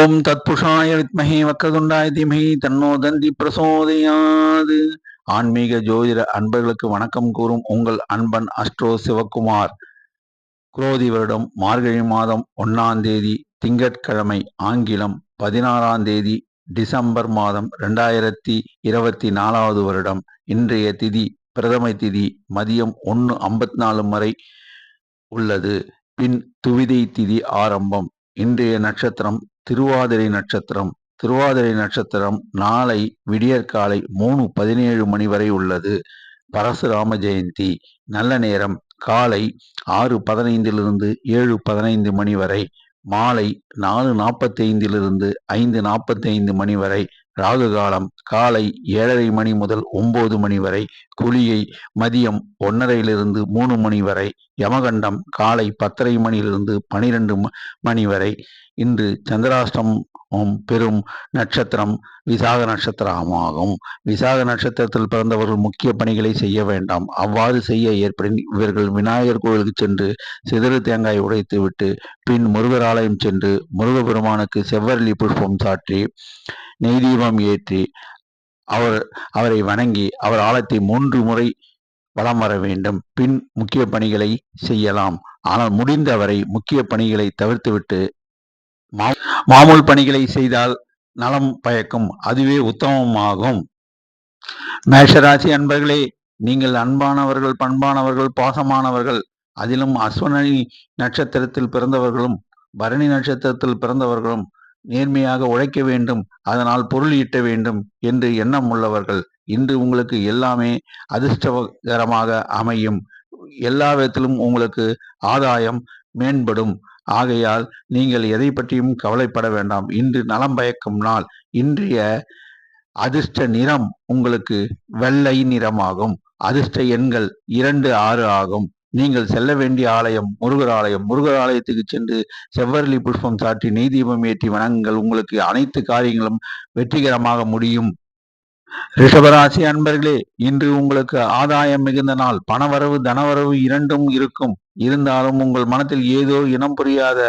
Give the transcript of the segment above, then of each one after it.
ஓம் தத்புருஷாய வித்மஹே வக்கரதுண்டாய தீமஹி தன்னோ தந்தி பிரசோதயாது. ஆன்மீக ஜோதிட அன்பர்களுக்கு வணக்கம் கூறும் உங்கள் அன்பன் அஸ்ட்ரோ சிவக்குமார். குரோதி வருடம் மார்கழி மாதம் 1ஆம் தேதி திங்கட்கிழமை, ஆங்கிலம் 16ஆம் தேதி டிசம்பர் மாதம் 2024 வருடம். இன்றைய திதி பிரதமை திதி மதியம் 1:54 வரை உள்ளது. பின் துவிதை திதி ஆரம்பம். இன்றைய நட்சத்திரம் திருவாதிரை நட்சத்திரம். திருவாதிரை நட்சத்திரம் நாளை விடியற்காலை 3:17 மணி வரை உள்ளது. பரசுராம ஜெயந்தி. நல்ல நேரம் காலை 6:15 7:15 மணி வரை, மாலை 4:45 5:45 மணி வரை. ராகு காலம் காலை 7:30 மணி முதல் 9 மணி வரை. குளிகை மதியம் 1:30 3 மணி வரை. யமகண்டம் காலை 10:30 மணியிலிருந்து 12 மணி வரை. இன்று சந்திராஷ்டமம் பெறும் நட்சத்திரம் விசாக நட்சத்திரமாகும். விசாக நட்சத்திரத்தில் பிறந்தவர்கள் முக்கிய பணிகளை செய்ய வேண்டாம். அவ்வாறு செய்ய ஏற்படின் இவர்கள் விநாயகர் கோவிலுக்கு சென்று சிதறு தேங்காய் உடைத்து விட்டு பின் முருகர் ஆலயம் சென்று முருகப்பெருமானுக்கு செவ்வரளி புஷ்பம் சாற்றி நெய் தீபம் ஏற்றி அவரை வணங்கி அவர் ஆலயத்தை 3 முறை வலம் வர வேண்டும். பின் முக்கிய பணிகளை செய்யலாம். ஆனால் முடிந்தவரை முக்கிய பணிகளை தவிர்த்துவிட்டு மாமூல் பணிகளை செய்தால் நலம் பயக்கும். அதுவே உத்தமமாகும். மேஷராசி அன்பர்களே, நீங்கள் அன்பானவர்கள், பண்பானவர்கள், பாசமானவர்கள். அதிலும் அஸ்வினி நட்சத்திரத்தில் பிறந்தவர்களும் பரணி நட்சத்திரத்தில் பிறந்தவர்களும் நேர்மையாக உழைக்க வேண்டும், அதனால் பொருள் ஈட்ட வேண்டும் என்று எண்ணம் உள்ளவர்கள். இன்று உங்களுக்கு எல்லாமே அதிர்ஷ்டகரமாக அமையும். எல்லா விதத்திலும் உங்களுக்கு ஆதாயம் மேம்படும். ஆகையால் நீங்கள் எதை பற்றியும் கவலைப்பட வேண்டாம். இன்று நலம் பயக்கும் நாள். இன்றைய அதிர்ஷ்ட நிறம் உங்களுக்கு வெள்ளை நிறமாகும். அதிர்ஷ்ட எண்கள் 2 6 ஆகும். நீங்கள் செல்ல வேண்டிய ஆலயம் முருகர் ஆலயம். முருகர் ஆலயத்துக்கு சென்று செவ்வரளி புஷ்பம் சாற்றி நெய் தீபம் ஏற்றி வணங்குங்கள். உங்களுக்கு அனைத்து காரியங்களும் வெற்றிகரமாக முடியும். ரிஷபராசி அன்பர்களே, இன்று உங்களுக்கு ஆதாயம் மிகுந்த நாள். பணவரவு தனவரவு இரண்டும் இருக்கும். இருந்தாலும் உங்கள் மனத்தில் ஏதோ இனம் புரியாத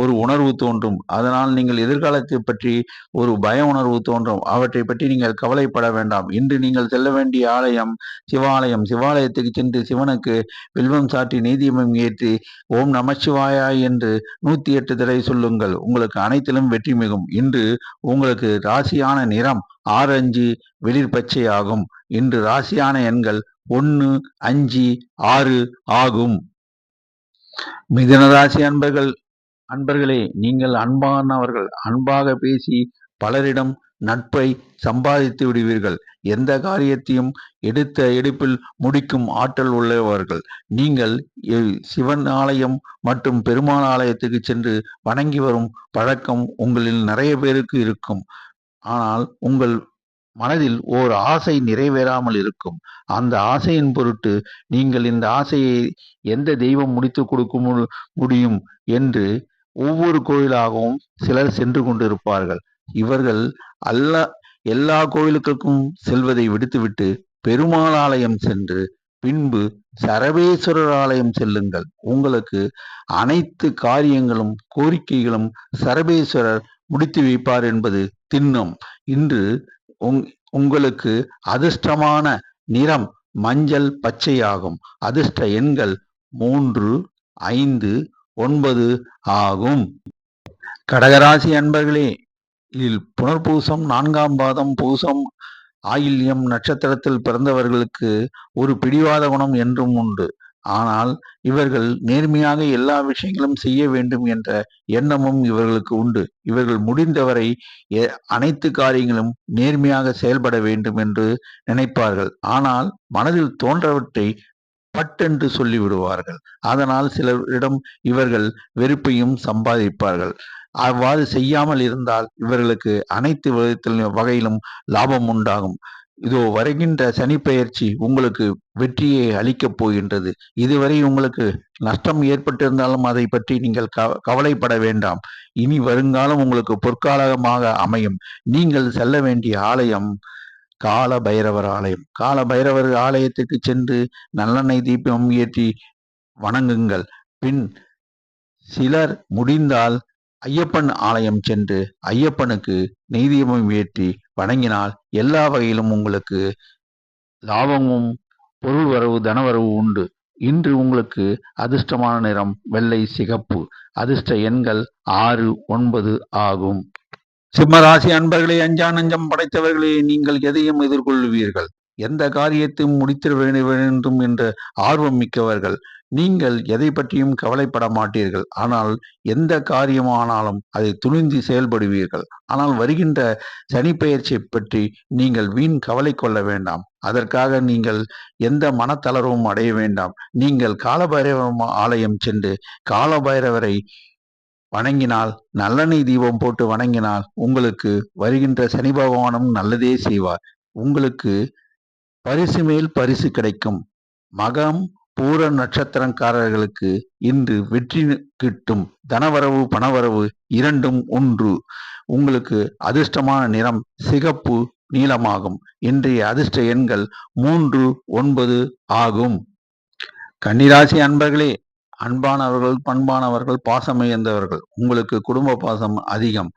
ஒரு உணர்வு தோன்றும். அதனால் நீங்கள் எதிர்காலத்தை பற்றி ஒரு பய உணர்வு தோன்றும். அவற்றை பற்றி நீங்கள் கவலைப்பட வேண்டாம். இன்று நீங்கள் செல்ல வேண்டிய ஆலயம் சிவாலயம். சிவாலயத்துக்கு சென்று சிவனுக்கு வில்வம் சாற்றி நெய் தீபம் ஏற்றி ஓம் நமச்சிவாயா என்று 108 தடவை சொல்லுங்கள். உங்களுக்கு அனைத்திலும் வெற்றி மிகும். இன்று உங்களுக்கு ராசியான நிறம் ஆரஞ்சு வெளிர் பச்சை ஆகும். இன்று ராசியான எண்கள் 1 5 6 ஆகும். மிதுன ராசி அன்பர்களே, நீங்கள் அன்பானவர்கள். அன்பாக பேசி பலரிடம் நட்பை சம்பாதித்து விடுவீர்கள். எந்த காரியத்தையும் எடுத்த எடுப்பில் முடிக்கும் ஆற்றல் உள்ளவர்கள். நீங்கள் சிவன் ஆலயம் மற்றும் பெருமாள் ஆலயத்துக்கு சென்று வணங்கி வரும் பழக்கம் உங்களில் நிறைய பேருக்கு இருக்கும். ஆனால் உங்கள் மனதில் ஓர் ஆசை நிறைவேறாமல் இருக்கும். அந்த ஆசையின் பொருட்டு நீங்கள் இந்த ஆசையை எந்த தெய்வம் முடித்து கொடுக்க முடியும் என்று ஒவ்வொரு கோயிலாகவும் சிலர் சென்று கொண்டிருப்பார்கள். இவர்கள் எல்லா கோயிலுக்கும் செல்வதை விடுத்துவிட்டு பெருமாள் ஆலயம் சென்று பின்பு சரபேஸ்வரர் ஆலயம் செல்லுங்கள். உங்களுக்கு அனைத்து காரியங்களும் கோரிக்கைகளும் சரபேஸ்வரர் முடித்து வைப்பார் என்பது திண்ணம். இன்று உங்களுக்கு அதிர்ஷ்டமான நிறம் மஞ்சள் பச்சையாகும். அதிர்ஷ்ட எண்கள் 3 5 9 ஆகும். கடகராசி அன்பர்களே, இதில் புனர்பூசம் 4ஆம் பாதம் பூசம் ஆயில்யம் நட்சத்திரத்தில் பிறந்தவர்களுக்கு ஒரு பிடிவாத குணம் என்றும் உண்டு. ஆனால் இவர்கள் நேர்மையாக எல்லா விஷயங்களும் செய்ய வேண்டும் என்ற எண்ணமும் இவர்களுக்கு உண்டு. இவர்கள் முடிந்தவரை அனைத்து காரியங்களும் நேர்மையாக செயல்பட வேண்டும் என்று நினைப்பார்கள். ஆனால் மனதில் தோன்றவற்றை பட்டென்று சொல்லிவிடுவார்கள். அதனால் சிலரிடம் இவர்கள் வெறுப்பையும் சம்பாதிப்பார்கள். அவ்வாறு செய்யாமல் இருந்தால் இவர்களுக்கு அனைத்து வகையிலும் லாபம் உண்டாகும். இதோ வருகின்ற சனிப்பெயர்ச்சி உங்களுக்கு வெற்றியை அளிக்கப் போகின்றது. இதுவரை உங்களுக்கு நஷ்டம் ஏற்பட்டிருந்தாலும் அதை பற்றி நீங்கள் கவலைப்பட வேண்டாம். இனி வருங்காலம் உங்களுக்கு பொற்காலமாக அமையும். நீங்கள் செல்ல வேண்டிய ஆலயம் கால பைரவர் ஆலயம். கால பைரவர் ஆலயத்துக்கு சென்று நல்லெண்ணெய் தீபம் ஏற்றி வணங்குங்கள். பின் சிலர் முடிந்தால் ஐயப்பன் ஆலயம் சென்று ஐயப்பனுக்கு நெய் தீபம் ஏற்றி வணங்கினால் எல்லா வகையிலும் உங்களுக்கு லாபமும், பொருள் வரவு, தனவரவு உண்டு. இன்று உங்களுக்கு அதிர்ஷ்டமான நிறம் வெள்ளை, சிகப்பு. அதிர்ஷ்ட எண்கள் 6, 9 ஆகும். சிம்மராசி அன்பர்களே, அஞ்சா நெஞ்சம் படைத்தவர்களே, நீங்கள் எதையும் எதிர்கொள்வீர்கள். எந்த காரியத்தையும் முடித்திட வேண்டும் என்ற ஆர்வம் மிக்கவர்கள். நீங்கள் எதை பற்றியும் கவலைப்பட மாட்டீர்கள். ஆனால் எந்த காரியமானாலும் அதை துணிந்து செயல்படுவீர்கள். ஆனால் வருகின்ற சனிப்பெயர்ச்சியை பற்றி நீங்கள் வீண் கவலை கொள்ள வேண்டாம். அதற்காக நீங்கள் எந்த மனத்தளர்வும் அடைய வேண்டாம். நீங்கள் காலபைரவ ஆலயம் சென்று காலபைரவரை வணங்கினால், நல்லெண்ணெய் தீபம் போட்டு வணங்கினால், உங்களுக்கு வருகின்ற சனி பகவானும் நல்லதே செய்வார். உங்களுக்கு பரிசு மேல் பரிசு கிடைக்கும். மகம், பூர நட்சத்திரக்காரர்களுக்கு இன்று வெற்றி கிட்டும். தனவரவு, பணவரவு இரண்டும் ஒன்று. உங்களுக்கு அதிர்ஷ்டமான நிறம் சிகப்பு, நீலமாகும். இன்றைய அதிர்ஷ்ட எண்கள் 3, 9 ஆகும். கன்னிராசி அன்பர்களே, அன்பானவர்கள், பண்பானவர்கள், பாசமிகுந்தவர்கள். உங்களுக்கு குடும்ப பாசம் அதிகம்.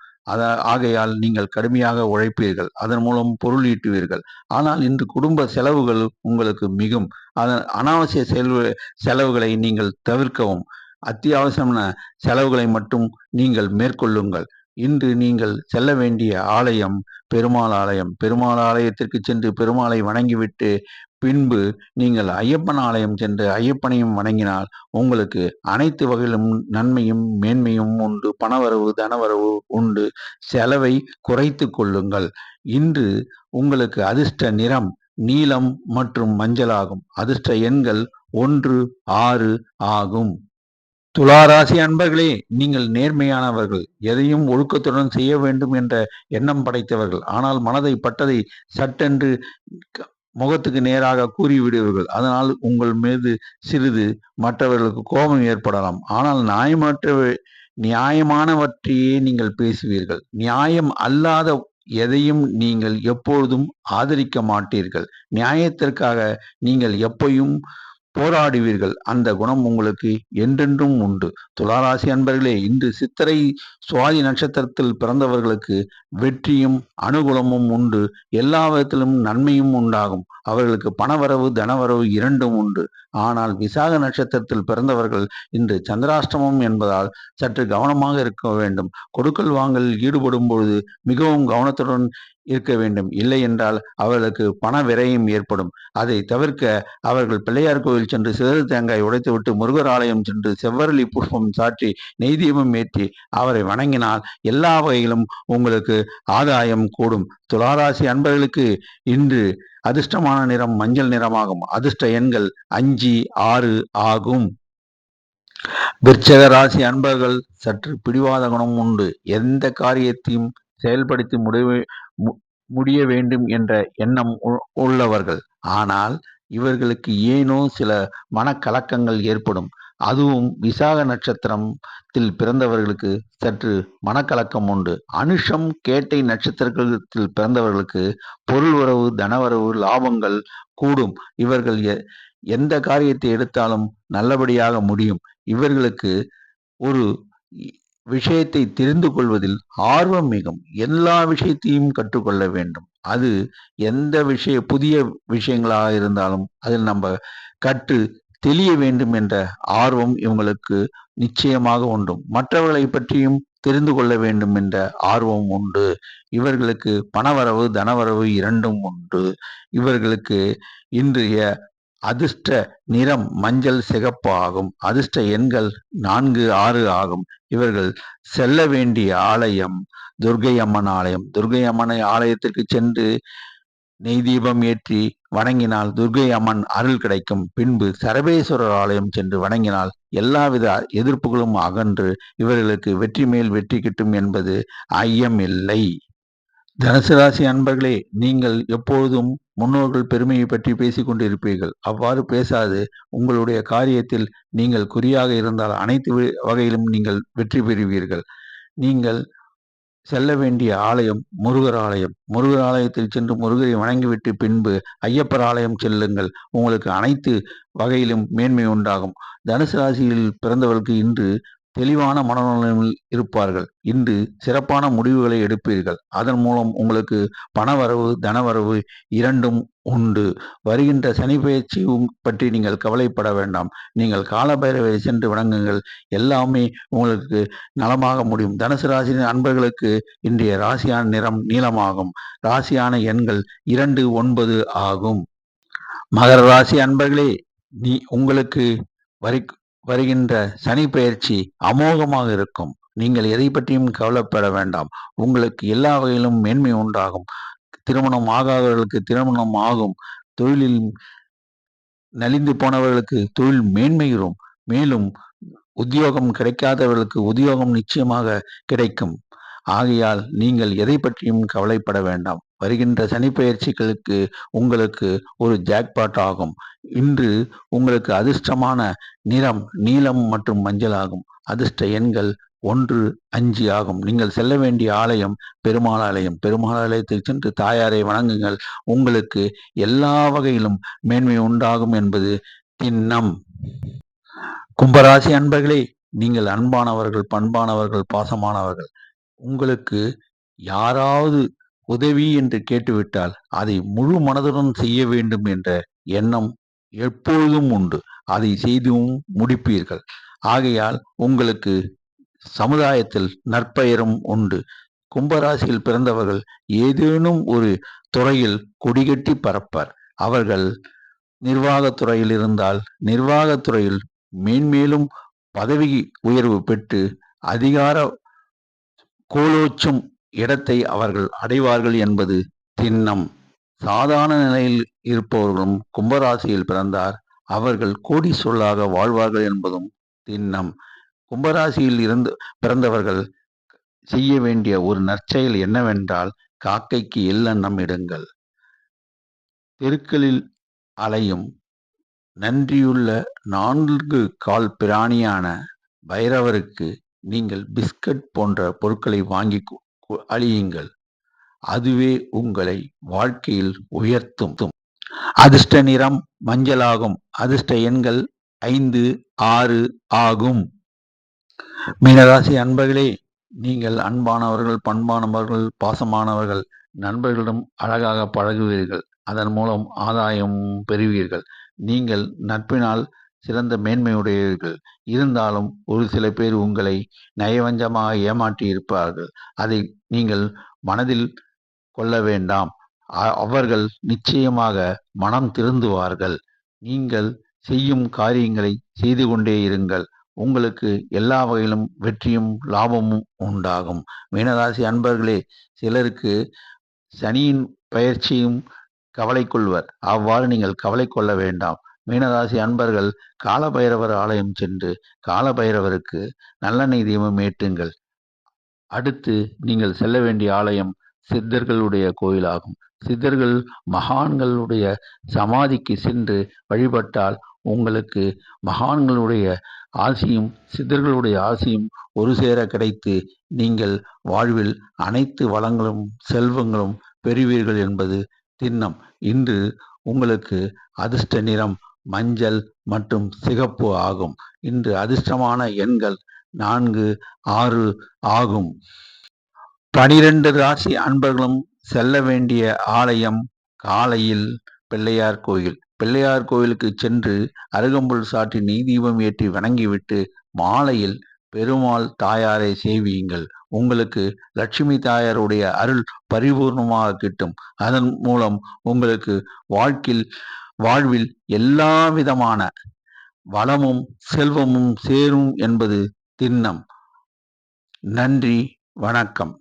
ஆகையால் நீங்கள் கடுமையாக உழைப்பீர்கள். அதன் மூலம் பொருள் ஈட்டுவீர்கள். ஆனால் இன்று குடும்ப செலவுகள் உங்களுக்கு மிகும். அதன் அனாவசிய செலவுகளை நீங்கள் தவிர்க்கவும். அத்தியாவசியமான செலவுகளை மட்டும் நீங்கள் மேற்கொள்ளுங்கள். இன்று நீங்கள் செல்ல வேண்டிய ஆலயம் பெருமாள் ஆலயம். பெருமாள் ஆலயத்திற்கு சென்று பெருமாளை வணங்கிவிட்டு பின்பு நீங்கள் ஐயப்பன் ஆலயம் சென்று ஐயப்பனையும் வணங்கினால் உங்களுக்கு அனைத்து வகையிலும் நன்மையும் மேன்மையும் உண்டு. பணவரவு, தனவரவு உண்டு. செலவை குறைத்து கொள்ளுங்கள். இன்று உங்களுக்கு அதிர்ஷ்ட நிறம் நீலம் மற்றும் மஞ்சள் ஆகும். அதிர்ஷ்ட எண்கள் 1, 6 ஆகும். துளாராசி அன்பர்களே, நீங்கள் நேர்மையானவர்கள். எதையும் ஒழுக்கத்துடன் செய்ய வேண்டும் என்ற எண்ணம் படைத்தவர்கள். ஆனால் மனதை பட்டதை சட்டென்று முகத்துக்கு நேராக கூறிவிடுவீர்கள். அதனால் உங்கள் மீது சிறிது மற்றவர்களுக்கு கோபம் ஏற்படலாம். ஆனால் நியாயமானவற்றையே நீங்கள் பேசுவீர்கள். நியாயம் அல்லாத எதையும் நீங்கள் எப்பொழுதும் ஆதரிக்க மாட்டீர்கள். நியாயத்திற்காக நீங்கள் எப்பையும் போராடுவீர்கள். அந்த குணம் உங்களுக்கு என்றென்றும் உண்டு. துளாராசி அன்பர்களே, இன்று சித்திரை, சுவாதி நட்சத்திரத்தில் பிறந்தவர்களுக்கு வெற்றியும் அனுகூலமும் உண்டு. எல்லா விதத்திலும் நன்மையும் உண்டாகும். அவர்களுக்கு பணவரவு, தனவரவு இரண்டும் உண்டு. ஆனால் விசாக நட்சத்திரத்தில் பிறந்தவர்கள் இன்று சந்திராஷ்டமம் என்பதால் சற்று கவனமாக இருக்க வேண்டும். கொடுக்கல் வாங்கலில் ஈடுபடும் பொழுது மிகவும் கவனத்துடன் இருக்க வேண்டும். இல்லை என்றால் அவர்களுக்கு பண விரயம் ஏற்படும். அதை தவிர்க்க அவர்கள் பிள்ளையார் கோவில் சென்று சிதறு தேங்காய் உடைத்துவிட்டு முருகர் ஆலயம் சென்று செவ்வரளி புஷ்பம் சாற்றி நெய் தீபம் ஏற்றி அவரை வணங்கினால் எல்லா வகையிலும் உங்களுக்கு ஆதாயம் கூடும். துளாராசி அன்பர்களுக்கு இன்று அதிர்ஷ்டமான நிறம் மஞ்சள் நிறமாகும். அதிர்ஷ்ட எண்கள் 5, 6 ஆகும். விருச்சக ராசி அன்பர்கள் சற்று பிடிவாத குணம் உண்டு. எந்த காரியத்தையும் செயல்படுத்தி முடிய வேண்டும் என்ற எண்ணம் உள்ளவர்கள். ஆனால் இவர்களுக்கு ஏனோ சில மனக்கலக்கங்கள் ஏற்படும். அதுவும் விசாக நட்சத்திரத்தில் பிறந்தவர்களுக்கு சற்று மனக்கலக்கம் உண்டு. அனுஷம், கேட்டை நட்சத்திரத்தில் பிறந்தவர்களுக்கு பொருள் வரவு, தனவரவு, லாபங்கள் கூடும். இவர்கள் எந்த காரியத்தை எடுத்தாலும் நல்லபடியாக முடியும். இவர்களுக்கு ஒரு விஷயத்தை தெரிந்து கொள்வதில் ஆர்வம் மிகும். எல்லா விஷயத்தையும் கற்றுக்கொள்ள வேண்டும். அது எந்த புதிய விஷயங்களாக இருந்தாலும் அதில் நம்ம கற்று தெளிய வேண்டும் என்ற ஆர்வம் இவங்களுக்கு நிச்சயமாக உண்டு. மற்றவர்களை பற்றியும் தெரிந்து கொள்ள வேண்டும் என்ற ஆர்வம் உண்டு. இவர்களுக்கு பணவரவு, தனவரவு இரண்டும் உண்டு. இவர்களுக்கு இன்றைய அதிர்ஷ்ட நிறம் மஞ்சள், சிகப்பு ஆகும். அதிர்ஷ்ட எண்கள் 4, 6 ஆகும். இவர்கள் செல்ல வேண்டிய ஆலயம் துர்க்கை அம்மன் ஆலயம். துர்க்கை அம்மன் ஆலயத்திற்கு சென்று நெய் தீபம் ஏற்றி வணங்கினால் துர்க்கை அம்மன் அருள் கிடைக்கும். பின்பு சரபேஸ்வரர் ஆலயம் சென்று வணங்கினால் எல்லாவித எதிர்ப்புகளும் அகன்று இவர்களுக்கு வெற்றி மேல் வெற்றி கிட்டும் என்பது ஐயமில்லை. தனுசு ராசி அன்பர்களே, நீங்கள் எப்பொழுதும் முன்னோர்கள் பெருமையை பற்றி பேசிக் கொண்டிருப்பீர்கள். அவ்வாறு பேசாது உங்களுடைய காரியத்தில் நீங்கள் குறியாக இருந்தால் அனைத்து வகையிலும் நீங்கள் வெற்றி பெறுவீர்கள். நீங்கள் செல்ல வேண்டிய ஆலயம் முருகர் ஆலயம். முருகர் ஆலயத்தில் சென்று முருகரை வணங்கிவிட்டு பின்பு ஐயப்பர் ஆலயம் செல்லுங்கள். உங்களுக்கு அனைத்து வகையிலும் மேன்மை உண்டாகும். தனுசு ராசியில் பிறந்தவர்களுக்கு இன்று தெளிவான மனநலனில் இருப்பார்கள். இன்று சிறப்பான முடிவுகளை எடுப்பீர்கள். அதன் மூலம் உங்களுக்கு பணவரவு, தனவரவு இரண்டும் உண்டு. வருகின்ற சனி பெயர்ச்சி பற்றி நீங்கள் கவலைப்பட வேண்டாம். நீங்கள் காலபைரவரை சென்று வணங்குங்கள். எல்லாமே உங்களுக்கு நலமாக முடியும். தனுசு ராசி அன்பர்களுக்கு இன்றைய ராசியான நிறம் நீலமாகும். ராசியான எண்கள் 2, 9 ஆகும். மகர ராசி அன்பர்களே, உங்களுக்கு வருகின்ற சனி பெயர்ச்சி அமோகமாக இருக்கும். நீங்கள் எதை பற்றியும் கவலைப்பட வேண்டாம். உங்களுக்கு எல்லா வகையிலும் மேன்மை உண்டாகும். திருமணம் ஆகாதவர்களுக்கு திருமணம் ஆகும். தொழிலில் நலிந்து போனவர்களுக்கு தொழில் மேன்மையுறும். மேலும் உத்தியோகம் கிடைக்காதவர்களுக்கு உத்தியோகம் நிச்சயமாக கிடைக்கும். ஆகையால் நீங்கள் எதை பற்றியும் கவலைப்பட வேண்டாம். வருகின்ற சனிப்பெயர்ச்சிகளுக்கு உங்களுக்கு ஒரு ஜாக்பாட் ஆகும். இன்று உங்களுக்கு அதிர்ஷ்டமான நிறம் நீலம் மற்றும் மஞ்சள் ஆகும். அதிர்ஷ்ட எண்கள் 1, 5 ஆகும். நீங்கள் செல்ல வேண்டிய ஆலயம் பெருமாள் ஆலயம். பெருமாள் ஆலயத்தில் சென்று தாயாரை வணங்குங்கள். உங்களுக்கு எல்லா வகையிலும் மேன்மை உண்டாகும் என்பது திண்ணம். கும்பராசி அன்பர்களே, நீங்கள் அன்பானவர்கள், பண்பானவர்கள், பாசமானவர்கள். உங்களுக்கு யாராவது உதவி என்று கேட்டுவிட்டால் அதை முழு மனதுடன் செய்ய வேண்டும் என்ற எண்ணம் எப்பொழுதும் உண்டு. அதை செய்தும் முடிப்பீர்கள். ஆகையால் உங்களுக்கு சமுதாயத்தில் நற்பெயரும் உண்டு. கும்பராசியில் பிறந்தவர்கள் ஏதேனும் ஒரு துறையில் கொடிகட்டி பறப்பர். அவர்கள் நிர்வாகத்துறையில் இருந்தால் நிர்வாகத்துறையில் மேன்மேலும் பதவி உயர்வு பெற்று அதிகார கோலோச்சும் இடத்தை அவர்கள் அடைவார்கள் என்பது திண்ணம். சாதாரண நிலையில் இருப்பவர்களும் கும்பராசியில் பிறந்தார் அவர்கள் கோடீஸ்வரர்களாக வாழ்வார்கள் என்பதும் திண்ணம். கும்பராசியில் இருந்து பிறந்தவர்கள் செய்ய வேண்டிய ஒரு நற்செயல் என்னவென்றால், காக்கைக்கு எள்ளெண்ணம் இடுங்கள். தெருக்களில் அலையும் நன்றியுள்ள 4 கால் பிராணியான பைரவருக்கு நீங்கள் பிஸ்கட் போன்ற பொருட்களை வாங்கி அழியுங்கள். அதுவே உங்களை வாழ்க்கையில் உயர்த்தும். அதிர்ஷ்ட நிறம் மஞ்சளாகும். அதிர்ஷ்ட எண்கள் 5, 6 ஆகும். மீனராசி அன்பர்களே, நீங்கள் அன்பானவர்கள், பண்பானவர்கள், பாசமானவர்கள். நண்பர்களிடம் அழகாக பழகுவீர்கள். அதன் மூலம் ஆதாயம் பெறுவீர்கள். நீங்கள் நட்பினால் சிறந்த மேன்மையுடையவர்கள். இருந்தாலும் ஒரு சில பேர் உங்களை நயவஞ்சமாக ஏமாற்றி இருப்பார்கள். அதை நீங்கள் மனதில் கொள்ள வேண்டாம். அவர்கள் நிச்சயமாக மனம் திருந்துவார்கள். நீங்கள் செய்யும் காரியங்களை செய்து கொண்டே இருங்கள். உங்களுக்கு எல்லா வகையிலும் வெற்றியும் லாபமும் உண்டாகும். மீனராசி அன்பர்களே, சிலருக்கு சனியின் பயிற்சியும் கவலை கொள்வர். அவ்வாறு நீங்கள் கவலை கொள்ள வேண்டாம். மீனராசி அன்பர்கள் காலபைரவர் ஆலயம் சென்று காலபைரவருக்கு நல்லெண்ணெய் தீபம் ஏற்றுங்கள். அடுத்து நீங்கள் செல்ல வேண்டிய ஆலயம் சித்தர்களுடைய கோயிலாகும். சித்தர்கள் மகான்களுடைய சமாதிக்கு சென்று வழிபட்டால் உங்களுக்கு மகான்களுடைய ஆசியும் சித்தர்களுடைய ஆசியும் ஒரு சேர கிடைத்து நீங்கள் வாழ்வில் அனைத்து வளங்களும் செல்வங்களும் பெறுவீர்கள் என்பது திண்ணம். இன்று உங்களுக்கு அதிர்ஷ்ட நிறம் மஞ்சள் மற்றும் சிகப்பு ஆகும். இன்று அதிர்ஷ்டமான எண்கள் 4, 6 ஆகும். 12 ராசி அன்பர்களும் செல்ல வேண்டிய ஆலயம் காலையில் பிள்ளையார் கோயில். பிள்ளையார் கோயிலுக்கு சென்று அருகம்புல் சாற்றி நெய் தீபம் ஏற்றி வணங்கிவிட்டு மாலையில் பெருமாள் தாயாரை சேவியுங்கள். உங்களுக்கு லட்சுமி தாயாருடைய அருள் பரிபூர்ணமாக கிட்டும். அதன் மூலம் உங்களுக்கு வாழ்வில் எல்லா விதமான வளமும் செல்வமும் சேரும் என்பது திண்ணம். நன்றி, வணக்கம்.